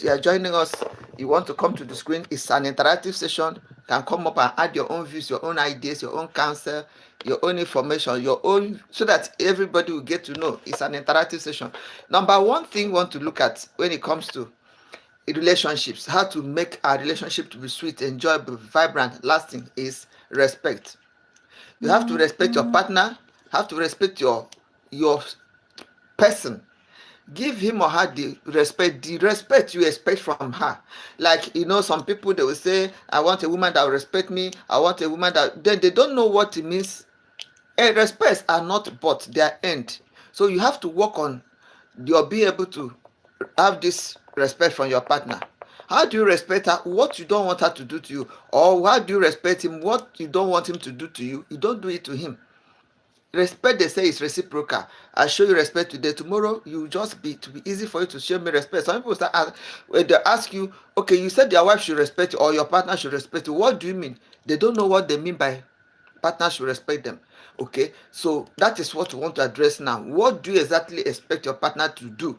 you are joining us, you want to come to the screen, it's an interactive session. You can come up and add your own views, your own ideas, your own counsel, your own information, your own, so that everybody will get to know. It's an interactive session. Number one thing we want to look at when it comes to relationships, how to make our relationship to be sweet, enjoyable, vibrant, lasting, is respect. You have to respect your partner, have to respect your person. Give him or her the respect you expect from her. Like, some people, they will say, I want a woman that will respect me, I want a woman that, then they don't know what it means. And respects are not but their end. So you have to work on your being able to have this respect from your partner. How do you respect her? What you don't want her to do to you, or how do you respect him? What you don't want him to do to you, you don't do it to him. Respect, they say, is reciprocal. I show you respect today, tomorrow you just be, to be easy for you to show me respect. Some people start when they ask you, okay, you said your wife should respect you or your partner should respect you, what do you mean? They don't know what they mean by partner should respect them. Okay, so that is what we want to address now. What do you exactly expect your partner to do?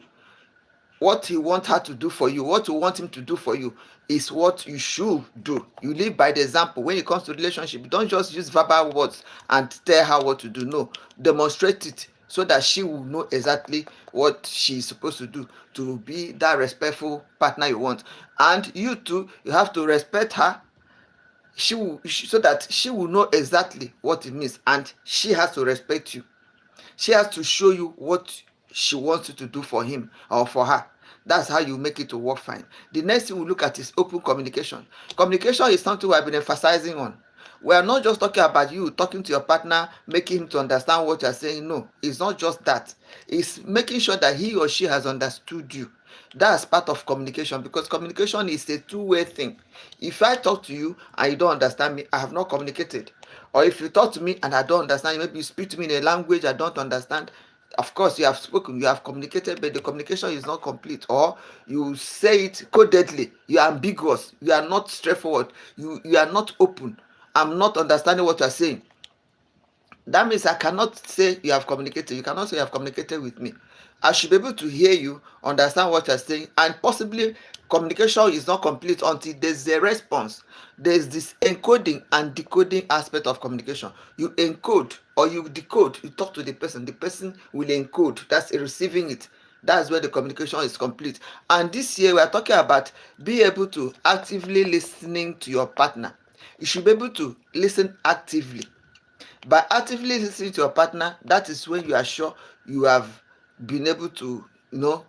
What you want her to do for you, what you want him to do for you, is what you should do. You live by the example. When it comes to relationship, don't just use verbal words and tell her what to do. No, demonstrate it so that she will know exactly what she is supposed to do to be that respectful partner you want. And you too, you have to respect her. So that she will know exactly what it means, and she has to respect you. She has to show you what she wants you to do for him or for her. That's how you make it to work fine. The next thing we look at is open communication. Communication is something we have been emphasizing on. We are not just talking about you talking to your partner, making him to understand what you are saying. No, it's not just that. It's making sure that he or she has understood you. That's part of communication, because communication is a two-way thing. If I talk to you and you don't understand me, I have not communicated. Or if you talk to me and I don't understand you, maybe you speak to me in a language I don't understand, of course you have spoken, you have communicated, but the communication is not complete. Or you say it codedly, you are ambiguous, you are not straightforward, you are not open. I'm not understanding what you are saying. That means I cannot say you have communicated. You cannot say you have communicated with me. I should be able to hear you, understand what you're saying, and possibly communication is not complete until there's a response. There's this encoding and decoding aspect of communication. You encode or you decode, you talk to the person will encode. That's receiving it. That's where the communication is complete. And this year we are talking about being able to actively listening to your partner. You should be able to listen actively. By actively listening to your partner, that is when you are sure you have been able to,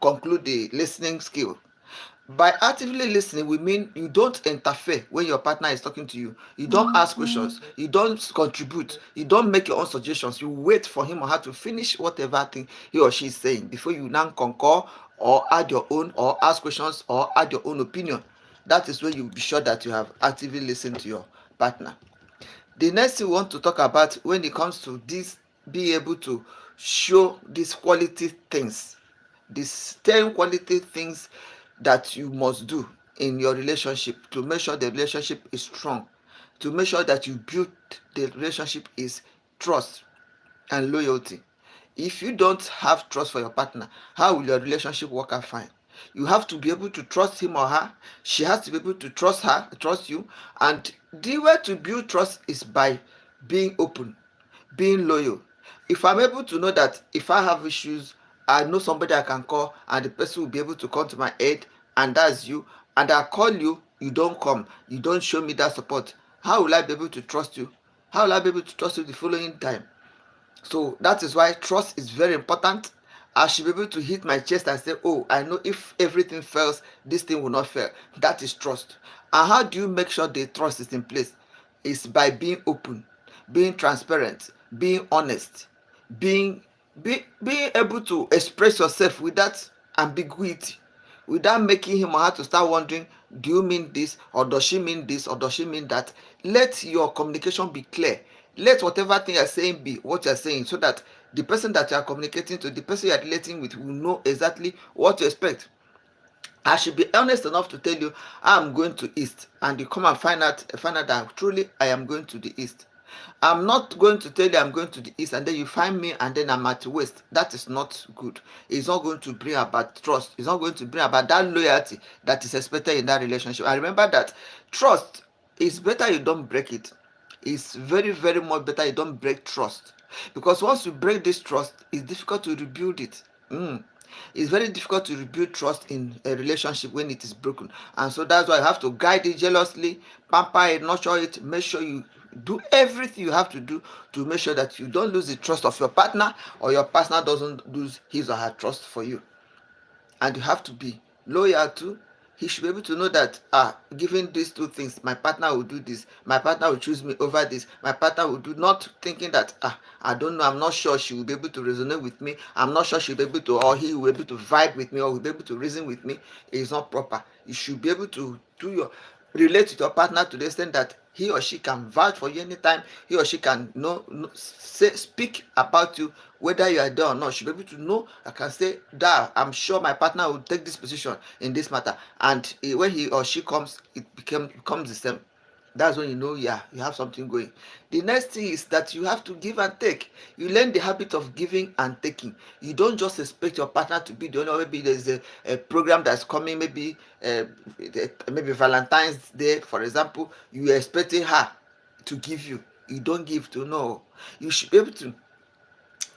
conclude the listening skill. By actively listening, we mean you don't interfere when your partner is talking to you. You don't ask questions. You don't contribute. You don't make your own suggestions. You wait for him or her to finish whatever thing he or she is saying before you now concur or add your own, or ask questions or add your own opinion. That is when you be sure that you have actively listened to your partner. The next thing we want to talk about when it comes to this, be able to show these quality things, these 10 quality things that you must do in your relationship to make sure the relationship is strong, to make sure that you build the relationship is trust and loyalty. If you don't have trust for your partner, how will your relationship work out fine? You have to be able to trust him or her. She has to be able to trust you. And the way to build trust is by being open, being loyal. If I'm able to know that if I have issues, I know somebody I can call, and the person will be able to come to my aid, and that's you, and I call you, you don't come, you don't show me that support, how will I be able to trust you? How will I be able to trust you the following time? So that is why trust is very important. I should be able to hit my chest and say, oh, I know if everything fails, this thing will not fail. That is trust. And how do you make sure the trust is in place? It's by being open, being transparent, being honest, being able to express yourself without ambiguity, without making him or her to start wondering, do you mean this, or does she mean this, or does she mean that? Let your communication be clear. Let whatever thing you're saying be what you're saying, so that the person that you are communicating to, the person you are relating with, will know exactly what to expect. I should be honest enough to tell you I'm going to east, and you come and find out that truly I am going to the east. I'm not going to tell you I'm going to the east and then you find me and then I'm at the west. That is not good. It's not going to bring about trust. It's not going to bring about that loyalty that is expected in that relationship. I remember that trust is better you don't break it. It's very, very much better you don't break trust. Because once you break this trust, it's difficult to rebuild it. It's very difficult to rebuild trust in a relationship when it is broken. And so that's why you have to guide it jealously, pamper it, nurture it, make sure you do everything you have to do to make sure that you don't lose the trust of your partner or your partner doesn't lose his or her trust for you. And you have to be loyal to. He should be able to know that given these two things, my partner will do this, my partner will choose me over this, my partner will do, not thinking that I don't know, I'm not sure she will be able to resonate with me, I'm not sure she'll be able to, or he will be able to vibe with me, or will be able to reason with me. It is not proper. You should be able to relate with your partner to the extent that he or she can vouch for you anytime. He or she can speak about you whether you are there or not. Should be able to know. I can say that I'm sure my partner will take this position in this matter, and when he or she comes, it becomes the same. That's when you know, yeah, you have something going. The next thing is that you have to give and take. You learn the habit of giving and taking. You don't just expect your partner to be the only. Maybe there's a program that's coming, maybe Valentine's Day, for example. You are expecting her to give you. You don't give to. No. You should be able to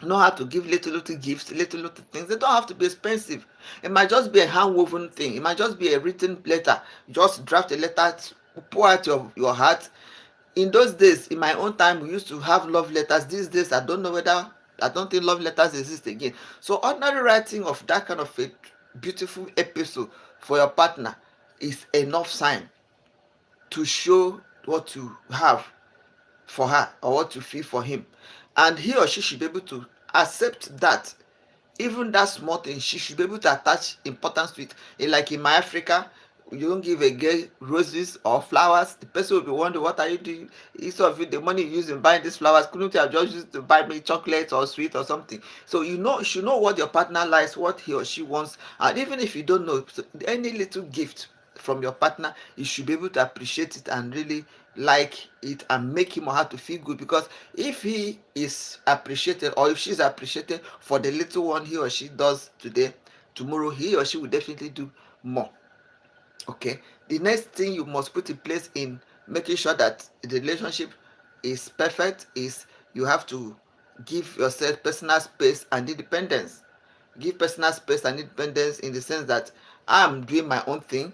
know how to give little gifts, little things. They don't have to be expensive. It might just be a hand woven thing. It might just be a written letter. Just draft a letter, pour out your heart. In those days, in my own time, we used to have love letters. These days, I don't think love letters exist again. So ordinary writing of that kind of a beautiful episode for your partner is enough sign to show what you have for her or what you feel for him, and he or she should be able to accept that. Even that small thing, she should be able to attach importance to it. Like in my Africa, you don't give a girl roses or flowers, the person will be wondering, what are you doing? Instead of it, the money you use in buying these flowers, couldn't you have just used to buy me chocolate or sweet or something? So you should know what your partner likes, what he or she wants. And even if you don't know, so any little gift from your partner, you should be able to appreciate it and really like it and make him or her to feel good. Because if he is appreciated or if she's appreciated for the little one he or she does today, tomorrow he or she will definitely do more. Okay, the next thing you must put in place in making sure that the relationship is perfect is you have to give yourself personal space and independence. Give personal space and independence in the sense that I'm doing my own thing,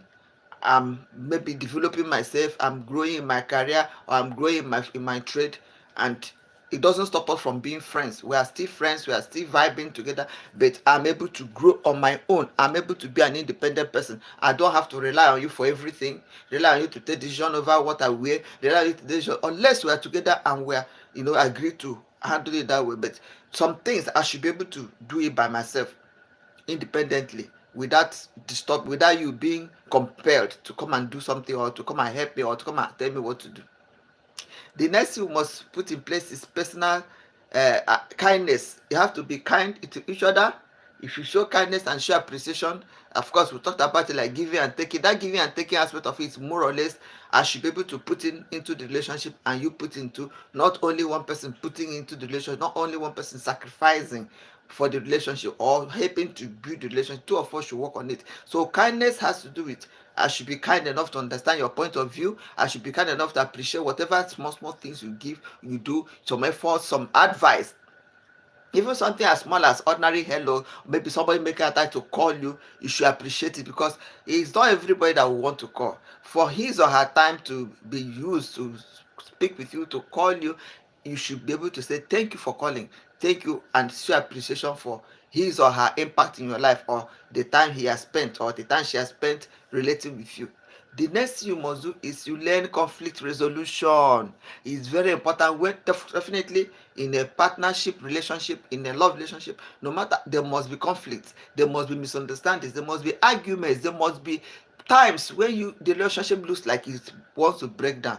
I'm maybe developing myself, I'm growing in my career, or I'm growing in my trade, and it doesn't stop us from being friends. We are still friends, we are still vibing together, but I'm able to grow on my own. I'm able to be an independent person. I don't have to rely on you for everything, rely on you to take decision over what I wear, rely on you to take decision, unless we are together and we are, agree to handle it that way. But some things I should be able to do it by myself independently without you being compelled to come and do something or to come and help me or to come and tell me what to do. The next thing you must put in place is personal kindness. You have to be kind to each other. If you show kindness and show appreciation, of course we talked about it like giving and taking. That giving and taking aspect of it is more or less I should be able to put in into the relationship, and you put into, not only one person putting into the relationship, not only one person sacrificing for the relationship or helping to build the relationship. Two of us should work on it. So kindness has to do with I should be kind enough to understand your point of view. I should be kind enough to appreciate whatever small things you do, some effort, some advice. Even something as small as ordinary hello, maybe somebody making a time to call you, you should appreciate it, because it's not everybody that will want to call. For his or her time to be used to speak with you, to call you, you should be able to say thank you for calling, thank you, and show appreciation for his or her impact in your life, or the time he has spent or the time she has spent relating with you. The next thing you must do is you learn conflict resolution. It's very important. When definitely in a partnership relationship, in a love relationship, no matter, there must be conflict, there must be misunderstandings, there must be arguments, there must be times when the relationship looks like it wants to break down.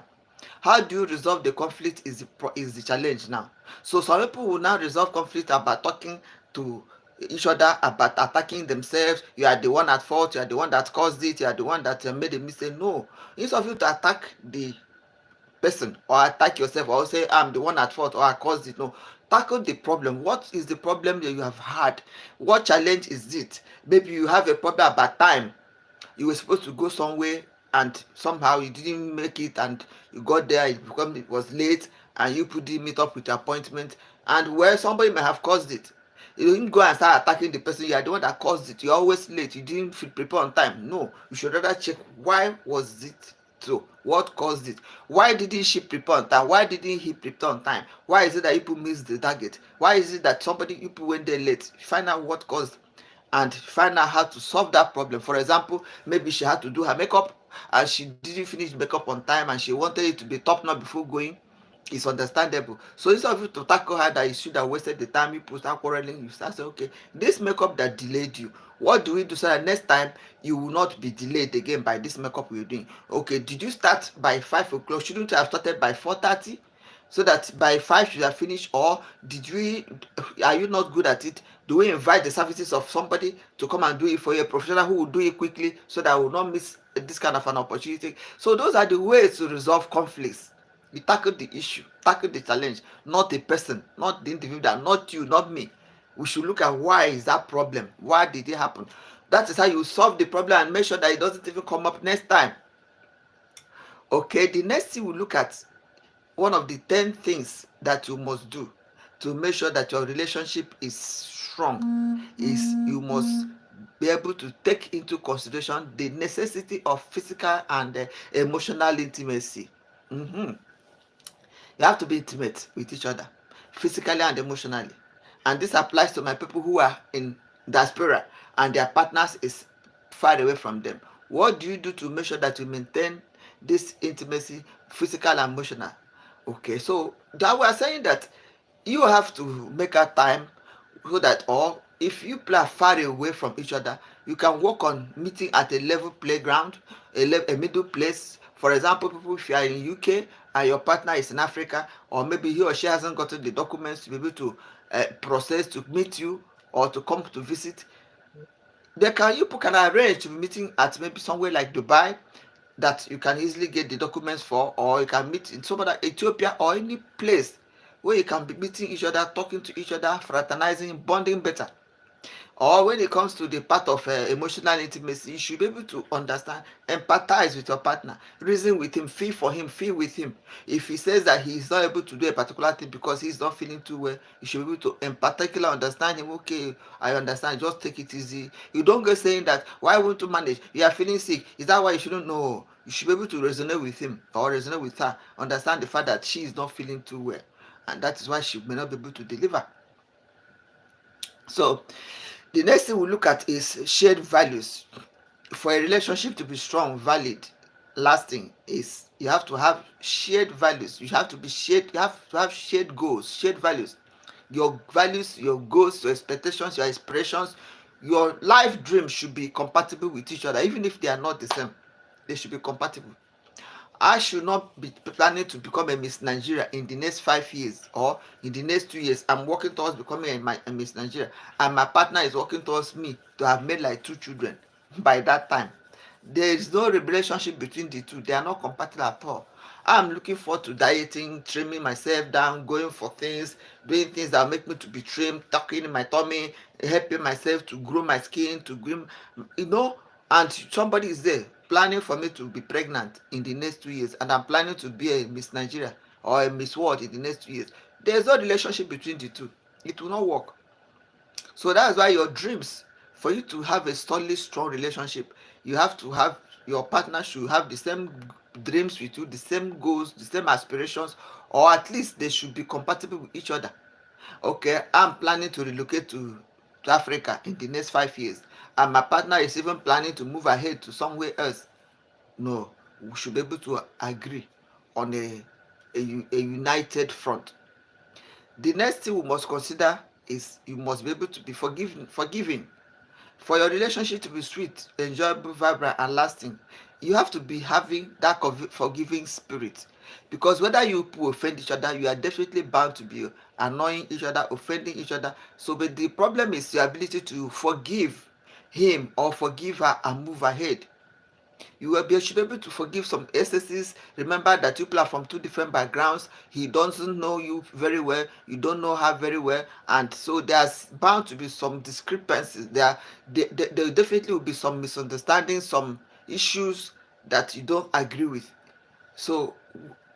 How do you resolve the conflict is the challenge now. So some people will now resolve conflict about talking to each other, about attacking themselves. You are the one at fault, you are the one that caused it, you are the one that made a mistake. No, instead of you to attack person or attack yourself or say I'm the one at fault or I caused it. No, tackle the problem. What is the problem that you have had? What challenge is it? Maybe you have a problem about time. You were supposed to go somewhere and somehow you didn't make it, and you got there, it was late, and you couldn't meet up with your appointment, and where somebody may have caused it. You didn't go and start attacking the person. You are the one that caused it. You're always late. You didn't prepare on time. No, you should rather check why was it so, what caused it. Why didn't she prepare on time? Why didn't he prepare on time? Why is it that people missed the target? Why is it that somebody people went there late? Find out what caused and find out how to solve that problem. For example, maybe she had to do her makeup and she didn't finish makeup on time and she wanted it to be top notch before going. It's understandable. So instead of you to tackle her that you should have wasted the time, you put start quarreling, you start saying, okay, this makeup that delayed you, what do we do so that next time you will not be delayed again by this makeup you're doing? Okay, did you start by 5 o'clock? Shouldn't you have started by 4:30? So that by 5 you are finished, or did we are you not good at it? Do we invite the services of somebody to come and do it for you, a professional who will do it quickly so that I will not miss this kind of an opportunity? So those are the ways to resolve conflicts. You tackle the issue, tackle the challenge, not the person, not the individual, not you, not me. We should look at why is that problem, why did it happen. That is how you solve the problem and make sure that it doesn't even come up next time. Okay, the next thing we look at, one of the 10 things that you must do to make sure that your relationship is strong is you must be able to take into consideration the necessity of physical and emotional intimacy. You have to be intimate with each other, physically and emotionally. And this applies to my people who are in diaspora and their partners is far away from them. What do you do to make sure that you maintain this intimacy, physical and emotional? Okay, so that we are saying that you have to make a time so that, or if you play far away from each other, you can work on meeting at a level playground, a middle place. For example, people, if you are in UK and your partner is in Africa, or maybe he or she hasn't gotten the documents to be able to process to meet you or to come to visit, you can arrange to be meeting at maybe somewhere like Dubai that you can easily get the documents for, or you can meet in some other Ethiopia or any place where you can be meeting each other, talking to each other, fraternizing, bonding better. Or when it comes to the part of emotional intimacy, you should be able to understand, empathize with your partner, reason with him, feel for him, feel with him. If he says that he is not able to do a particular thing because he's not feeling too well, you should be able to empathically understand him. Okay, I understand, just take it easy. You don't go saying that, why won't you manage? You are feeling sick. Is that why you shouldn't know? You should be able to resonate with him or resonate with her, understand the fact that she is not feeling too well. And that is why she may not be able to deliver. So the next thing we look at is shared values. For a relationship to be strong, valid, lasting, is you have to have shared values. You have to be shared. You have to have shared goals, shared values. Your values, your goals, your expectations, your aspirations, your life dreams should be compatible with each other, even if they are not the same. They should be compatible. I should not be planning to become a Miss Nigeria in the next 5 years or in the next 2 years. I'm working towards becoming a Miss Nigeria, and my partner is working towards me to have made like 2 children by that time. There is no relationship between the two. They are not compatible at all. I'm looking forward to dieting, trimming myself down, going for things, doing things that make me to be trimmed, tucking in my tummy, helping myself to grow my skin, to groom, and somebody is there planning for me to be pregnant in the next 2 years, and I'm planning to be a Miss Nigeria or a Miss World in the next 2 years. There's no relationship between the two. It will not work. So that's why your dreams, for you to have a solid, strong relationship, you have to have your partner should have the same dreams with you, the same goals, the same aspirations, or at least they should be compatible with each other. Okay, I'm planning to relocate to Africa in the next 5 years, and my partner is even planning to move ahead to somewhere else. No, we should be able to agree on a united front. The next thing we must consider is you must be able to be forgiving. For your relationship to be sweet, enjoyable, vibrant, and lasting, you have to be having that forgiving spirit. Because whether you people offend each other, you are definitely bound to be annoying each other, offending each other. So, but the problem is your ability to forgive him or forgive her and move ahead. Should be able to forgive some excesses. Remember that you people are from two different backgrounds. He doesn't know you very well, you don't know her very well, and so there's bound to be some discrepancies there. There definitely will be some misunderstandings, some issues that you don't agree with. So,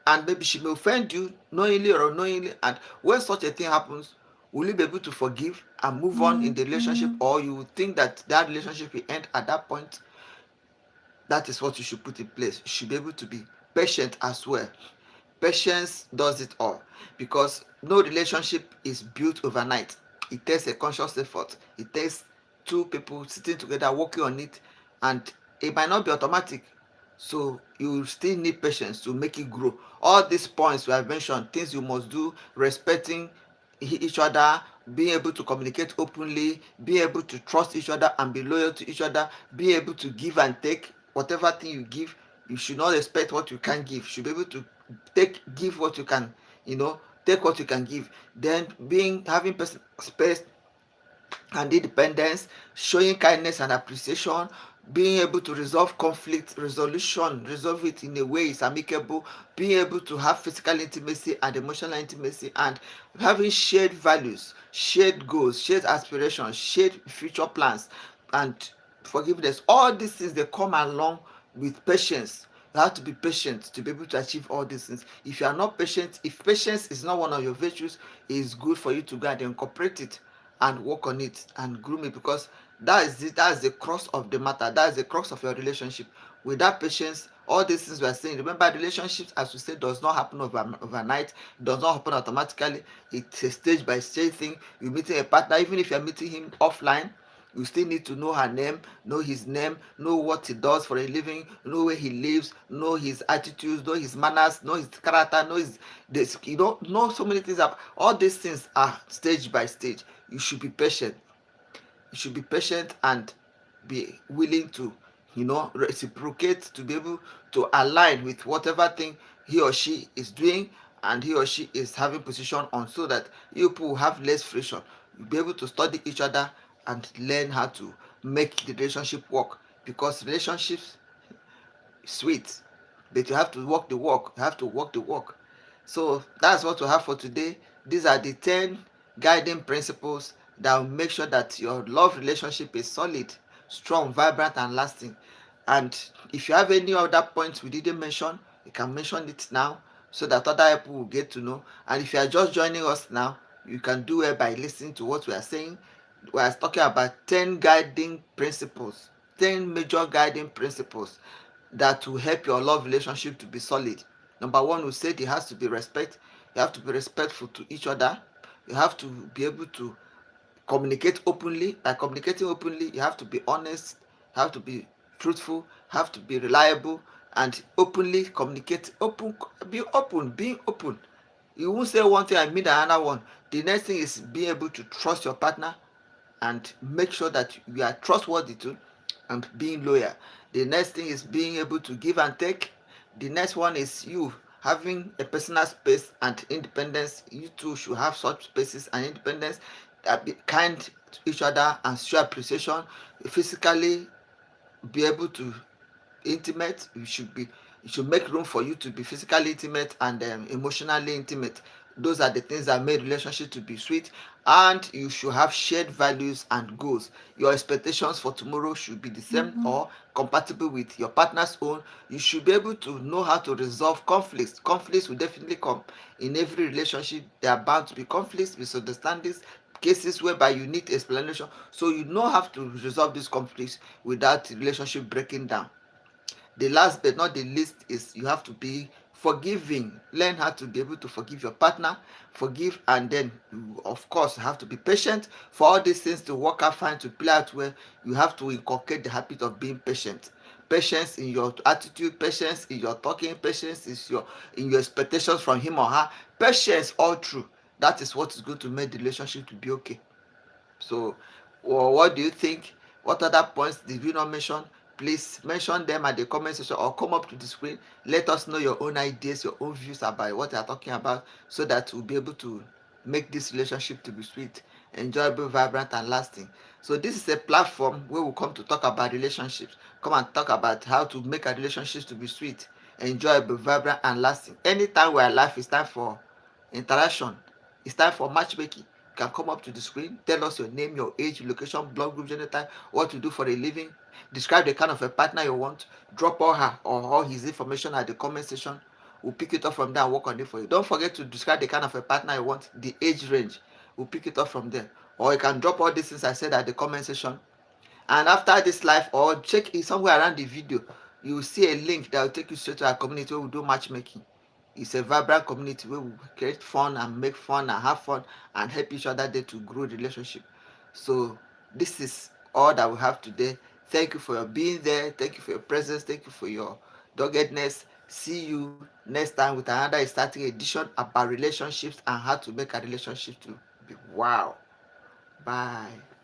and maybe she may offend you knowingly or unknowingly, and when such a thing happens, will you be able to forgive and move on in the relationship, or you think that that relationship will end at that point? That is what you should put in place. You should be able to be patient as well. Patience does it all, because no relationship is built overnight. It takes a conscious effort. It takes two people sitting together working on it, and it might not be automatic. So you still need patience to make it grow. All these points we have mentioned, things you must do: respecting each other, being able to communicate openly, being able to trust each other and be loyal to each other, being able to give and take. Whatever thing you give, you should not expect what you can't give. You should be able to give what you can, take what you can give. Then having space and independence, showing kindness and appreciation, being able to resolve conflict resolution, resolve it in a way it's amicable, being able to have physical intimacy and emotional intimacy, and having shared values, shared goals, shared aspirations, shared future plans, and forgiveness. All these things, they come along with patience. You have to be patient to be able to achieve all these things. If you are not patient, if patience is not one of your virtues, it's good for you to go and incorporate it and work on it and groom it, because that's the crux of the matter. That's the crux of your relationship. Without patience, all these things we are saying, remember, relationships, as we say, does not happen overnight, does not happen automatically. It's a stage by stage thing. You're meeting a partner, even if you're meeting him offline, you still need to know her name, know his name, know what he does for a living, know where he lives, know his attitudes, know his manners, know his character, know his this, know so many things. All these things are stage by stage. You should be patient. You should be patient and be willing to, reciprocate, to be able to align with whatever thing he or she is doing and he or she is having position on, so that you people will have less friction. You'll be able to study each other and learn how to make the relationship work, because relationships sweet, but you have to walk the walk. You have to walk the walk. So that's what we have for today. These are the 10 guiding principles that will make sure that your love relationship is solid, strong, vibrant, and lasting. And if you have any other points we didn't mention, you can mention it now, so that other people will get to know. And if you are just joining us now, you can do it by listening to what we are saying. We are talking about 10 guiding principles, 10 major guiding principles that will help your love relationship to be solid. Number one, we said it has to be respect. You have to be respectful to each other. You have to be able to communicate openly. By communicating openly, you have to be honest, you have to be truthful, you have to be reliable, and openly communicate. Be open, being open. You won't say one thing and mean another one. The next thing is being able to trust your partner and make sure that you are trustworthy too, and being loyal. The next thing is being able to give and take. The next one is you having a personal space and independence. You too should have such spaces and independence. Be kind to each other and show appreciation. Physically be able to intimate. You should make room for you to be physically intimate and emotionally intimate. Those are the things that make relationship to be sweet. And you should have shared values and goals. Your expectations for tomorrow should be the same or compatible with your partner's own. You should be able to know how to resolve conflicts. Conflicts will definitely come in every relationship. There are bound to be conflicts, misunderstandings, cases whereby you need explanation, so you know how to resolve these conflicts without the relationship breaking down. The last but not the least is you have to be forgiving. Learn how to be able to forgive your partner, forgive, and then you of course have to be patient for all these things to work out fine, to play out well. You have to inculcate the habit of being patient. Patience in your attitude, patience in your talking, patience is in your expectations from him or her, patience all through. That is what is going to make the relationship to be okay. So, what do you think? What other points did we not mention? Please mention them at the comment section or come up to the screen. Let us know your own ideas, your own views about what you are talking about, so that we'll be able to make this relationship to be sweet enjoyable, vibrant, and lasting. So this is a platform where we come to talk about relationships. Come and talk about how to make a relationship to be sweet, enjoyable, vibrant, and lasting. Anytime we are alive, it's time for interaction. It's time for matchmaking. You can come up to the screen, tell us your name, your age, location, blood group, genotype, what you do for a living, describe the kind of a partner you want, drop all her or all his information at the comment section. We'll pick it up from there and work on it for you. Don't forget to describe the kind of a partner you want, the age range. We'll pick it up from there. Or you can drop all these things I said at the comment section. And after this live, or check it somewhere around the video, you will see a link that will take you straight to our community where we do matchmaking. It's a vibrant community where we create fun and make fun and have fun and help each other there to grow the relationship. So this is all that we have today. Thank you for your being there. Thank you for your presence. Thank you for your doggedness. See you next time with another exciting edition about relationships and how to make a relationship to be wow. Bye.